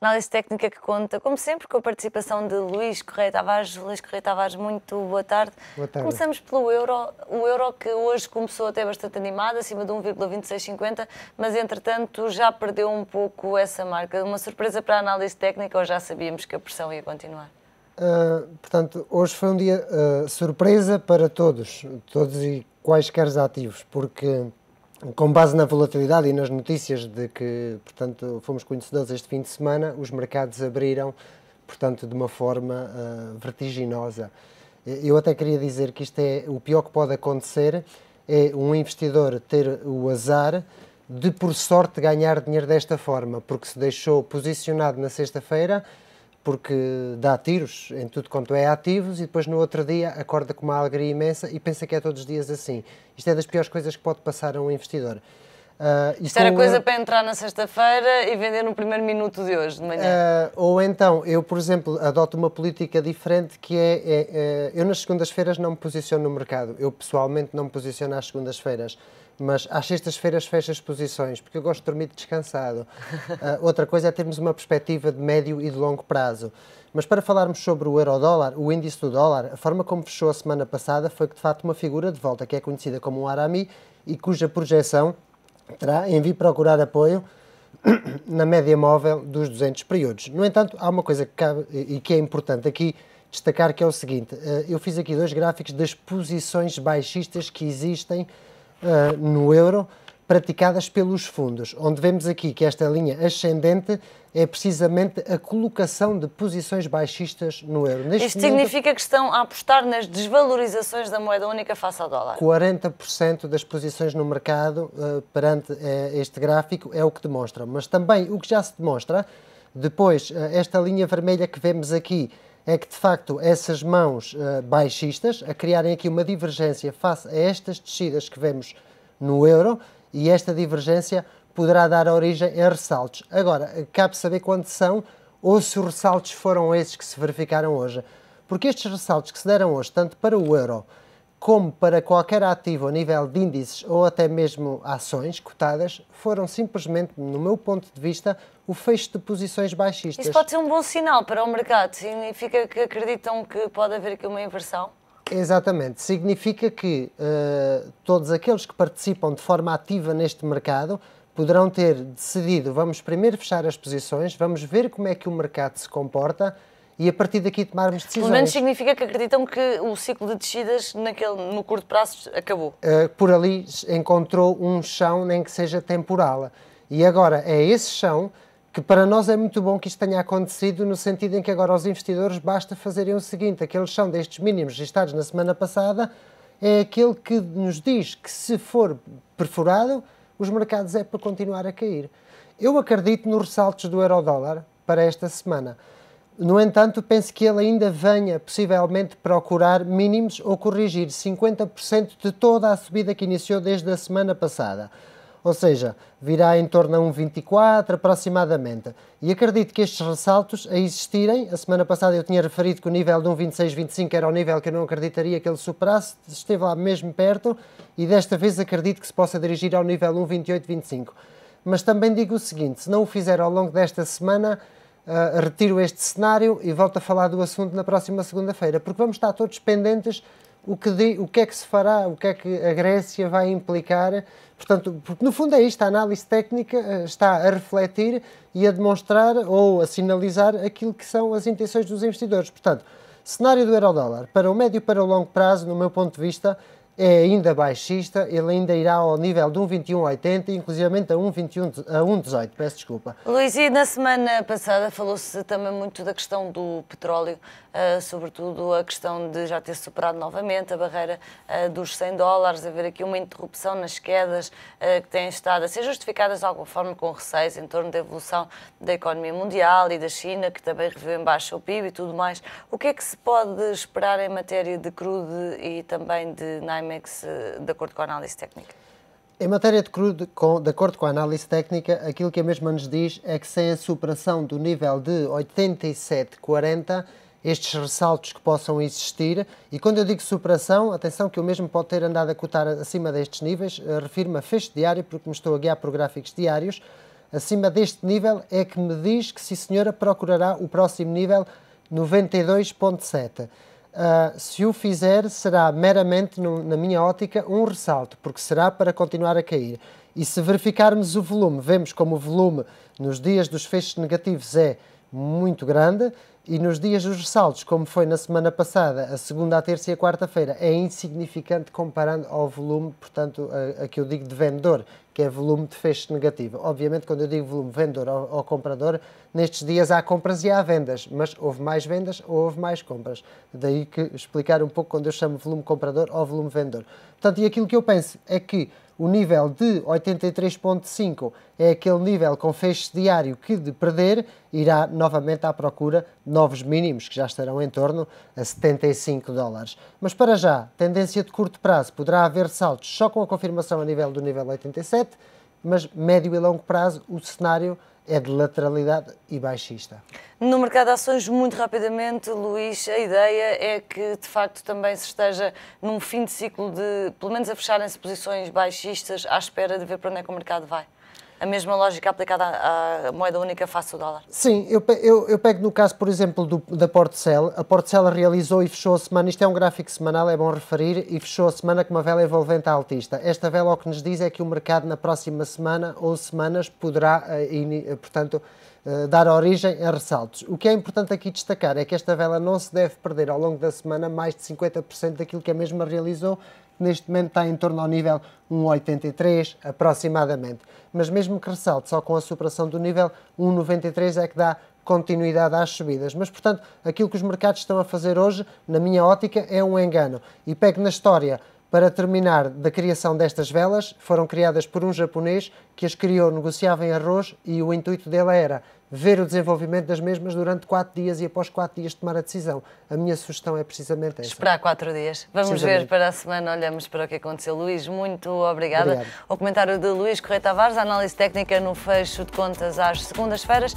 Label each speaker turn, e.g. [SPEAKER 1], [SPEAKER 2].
[SPEAKER 1] Análise técnica que conta, como sempre, com a participação de Luís Correia Tavares. Luís Correia Tavares, muito boa tarde.
[SPEAKER 2] Boa tarde.
[SPEAKER 1] Começamos pelo euro. O euro que hoje começou até bastante animado, acima de 1,2650, mas entretanto já perdeu um pouco essa marca. Uma surpresa para a análise técnica ou já sabíamos que a pressão ia continuar?
[SPEAKER 2] Portanto, hoje foi um dia surpresa para todos e quaisquer ativos, porque com base na volatilidade e nas notícias de que, portanto, fomos conhecedores este fim de semana, os mercados abriram, portanto, de uma forma vertiginosa. Eu até queria dizer que isto é o pior que pode acontecer, é um investidor ter o azar de, por sorte, ganhar dinheiro desta forma, porque se deixou posicionado na sexta-feira, porque dá tiros em tudo quanto é ativos e depois no outro dia acorda com uma alegria imensa e pensa que é todos os dias assim. Isto é das piores coisas que pode passar a um investidor.
[SPEAKER 1] Isto era coisa para entrar na sexta-feira e vender no primeiro minuto de hoje, de manhã.
[SPEAKER 2] Ou então, eu, por exemplo, adoto uma política diferente que eu nas segundas-feiras não me posiciono no mercado. Eu, pessoalmente, não me posiciono às segundas-feiras. Mas às sextas-feiras fecho as posições, porque eu gosto de dormir descansado. Outra coisa é termos uma perspectiva de médio e de longo prazo. Mas para falarmos sobre o euro-dólar, o índice do dólar, a forma como fechou a semana passada foi que, de facto, uma figura de volta, que é conhecida como um Arami, e cuja projeção terá em vir procurar apoio na média móvel dos 200 períodos. No entanto, há uma coisa que cabe e que é importante aqui destacar, que é o seguinte: eu fiz aqui dois gráficos das posições baixistas que existem no euro, praticadas pelos fundos, onde vemos aqui que esta linha ascendente é precisamente a colocação de posições baixistas no euro.
[SPEAKER 1] Isto significa que estão a apostar nas desvalorizações da moeda única face ao dólar?
[SPEAKER 2] 40% das posições no mercado perante este gráfico é o que demonstra, mas também o que já se demonstra, depois esta linha vermelha que vemos aqui, é que, de facto, essas mãos baixistas, a criarem aqui uma divergência face a estas descidas que vemos no euro, e esta divergência poderá dar origem a ressaltos. Agora, cabe saber quando são ou se os ressaltos foram esses que se verificaram hoje. Porque estes ressaltos que se deram hoje, tanto para o euro como para qualquer ativo a nível de índices ou até mesmo ações cotadas, foram simplesmente, no meu ponto de vista, o fecho de posições baixistas.
[SPEAKER 1] Isso pode ser um bom sinal para o mercado? Significa que acreditam que pode haver aqui uma inversão?
[SPEAKER 2] Exatamente. Significa que todos aqueles que participam de forma ativa neste mercado poderão ter decidido: vamos primeiro fechar as posições, vamos ver como é que o mercado se comporta e a partir daqui tomarmos decisões.
[SPEAKER 1] Pelo menos significa que acreditam que o ciclo de descidas no curto prazo acabou.
[SPEAKER 2] Por ali encontrou um chão, nem que seja temporal. E agora é esse chão que para nós é muito bom que isto tenha acontecido, no sentido em que agora aos investidores basta fazerem o seguinte: aquele chão destes mínimos registados na semana passada é aquele que nos diz que, se for perfurado, os mercados é para continuar a cair. Eu acredito nos ressaltos do euro-dólar para esta semana. No entanto, penso que ele ainda venha, possivelmente, procurar mínimos ou corrigir 50% de toda a subida que iniciou desde a semana passada. Ou seja, virá em torno a 1,24 aproximadamente. E acredito que estes ressaltos a existirem, a semana passada eu tinha referido que o nível de 1,2625 era o nível que eu não acreditaria que ele superasse, esteve lá mesmo perto, e desta vez acredito que se possa dirigir ao nível 1,2825. Mas também digo o seguinte: se não o fizer ao longo desta semana, retiro este cenário e volto a falar do assunto na próxima segunda-feira, porque vamos estar todos pendentes o que é que se fará, o que é que a Grécia vai implicar. Portanto, porque no fundo é isto: a análise técnica está a refletir e a demonstrar ou a sinalizar aquilo que são as intenções dos investidores. Portanto, cenário do euro-dólar para o médio e para o longo prazo, no meu ponto de vista, é ainda baixista. Ele ainda irá ao nível de 1,2180, inclusivamente a 1,18, peço desculpa.
[SPEAKER 1] Luís, e na semana passada falou-se também muito da questão do petróleo, sobretudo a questão de já ter superado novamente a barreira dos $100, haver aqui uma interrupção nas quedas que têm estado a ser justificadas de alguma forma com receios em torno da evolução da economia mundial e da China, que também reviu em baixa o PIB e tudo mais. O que é que se pode esperar em matéria de crude e também de NYMEX, de acordo com a análise técnica?
[SPEAKER 2] Em matéria de crude, de acordo com a análise técnica, aquilo que a mesma nos diz é que, sem a superação do nível de 87,40, estes ressaltos que possam existir, e quando eu digo superação, atenção que eu mesmo pode ter andado a cotar acima destes níveis, refiro-me a fecho diário, porque me estou a guiar por gráficos diários, acima deste nível é que me diz que, sim senhora, procurará o próximo nível 92.7. Se o fizer, será meramente, na minha ótica, um ressalto, porque será para continuar a cair. E se verificarmos o volume, vemos como o volume nos dias dos fechos negativos é muito grande e nos dias dos ressaltos, como foi na semana passada, a segunda, a terça e a quarta-feira, é insignificante comparando ao volume, portanto, a que eu digo de vendedor, que é volume de fecho negativo. Obviamente, quando eu digo volume vendedor ou comprador, nestes dias há compras e há vendas, mas houve mais vendas ou houve mais compras. Daí que explicar um pouco quando eu chamo volume comprador ou volume vendedor. Portanto, e aquilo que eu penso é que o nível de 83.5 é aquele nível com fecho diário que, de perder, irá novamente à procura de novos mínimos, que já estarão em torno a 75 dólares. Mas para já, tendência de curto prazo, poderá haver saltos só com a confirmação a nível do nível 87, mas médio e longo prazo o cenário é de lateralidade e baixista.
[SPEAKER 1] No mercado de ações, muito rapidamente, Luís, a ideia é que, de facto, também se esteja num fim de ciclo de, pelo menos, a fecharem-se posições baixistas à espera de ver para onde é que o mercado vai. A mesma lógica aplicada à moeda única face ao dólar.
[SPEAKER 2] Sim, eu pego no caso, por exemplo, da Portcel. A Portcel realizou e fechou a semana, isto é um gráfico semanal, é bom referir, e fechou a semana com uma vela envolvente altista. Esta vela o que nos diz é que o mercado na próxima semana ou semanas poderá, portanto, dar origem a ressaltos. O que é importante aqui destacar é que esta vela não se deve perder ao longo da semana mais de 50% daquilo que a mesma realizou, que neste momento está em torno ao nível 1,83 aproximadamente. Mas mesmo que ressalte só com a superação do nível 1,93 é que dá continuidade às subidas. Mas, portanto, aquilo que os mercados estão a fazer hoje, na minha ótica, é um engano. E pego na história, para terminar, da criação destas velas, foram criadas por um japonês que as criou, negociava em arroz e o intuito dele era ver o desenvolvimento das mesmas durante 4 dias e após 4 dias tomar a decisão. A minha sugestão é precisamente essa.
[SPEAKER 1] Esperar 4 dias. Vamos ver para a semana, olhamos para o que aconteceu. Luís, muito obrigada. O comentário de Luís Correia Tavares, a análise técnica no fecho de contas às segundas-feiras.